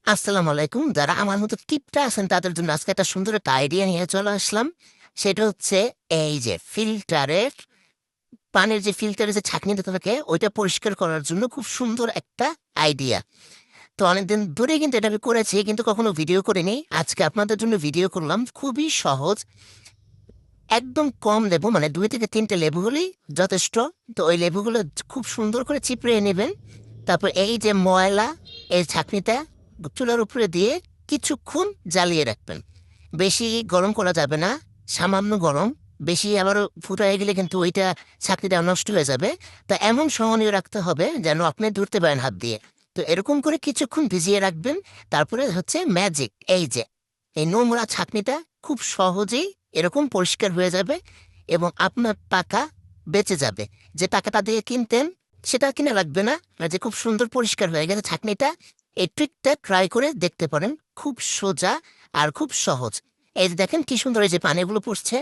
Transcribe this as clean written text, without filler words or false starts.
আসসালামু আলাইকুম। যারা আমার মতো কিপটা আছেন তাদের জন্য আজকে একটা সুন্দর একটা আইডিয়া নিয়ে চলে আসলাম। সেটা হচ্ছে এই যে ফিল্টারের পানির যে ফিল্টারের যে ছাঁকনিটা থাকে ওইটা পরিষ্কার করার জন্য খুব সুন্দর একটা আইডিয়া। তো অনেকদিন ধরেই কিন্তু এটা আমি করেছি কিন্তু কখনো ভিডিও করিনি। আজকে আপনাদের জন্য ভিডিও করলাম। খুবই সহজ। একদম কম লেবু মানে ২ থেকে ৩ টে লেবু হলেই যথেষ্ট। তো ওই লেবুগুলো খুব সুন্দর করে চিপড়ে নেবেন। তারপর এই যে ময়লা এই ছাঁকনিটা চুলার উপরে দিয়ে কিছুক্ষণ জ্বালিয়ে রাখবেন। বেশি গরম করা যাবে না, সামান্য গরম। বেশি আবার ফুটায় গেলে কিন্তু ওইটা ছাঁকনিটা নষ্ট হয়ে যাবে। তা এমন সহনীয় রাখতে হবে যেন আপনি ধরতে পারেন হাত দিয়ে। তো এরকম করে কিছুক্ষণ ভিজিয়ে রাখবেন। তারপরে হচ্ছে ম্যাজিক এই যে এই নোংরা ছাঁকনিটা খুব সহজেই এরকম পরিষ্কার হয়ে যাবে এবং আপনার টাকা বেঁচে যাবে। যে টাকাটা দিয়ে কিনতেন সেটা কিনে লাগবে না। আর যে খুব সুন্দর পরিষ্কার হয়ে গেছে ছাঁকনিটা, এই ট্রিকটা ট্রাই করে দেখতে পারেন। খুব সোজা আর খুব সহজ। এই যে দেখেন কি সুন্দর এই যে পানিগুলো পড়ছে।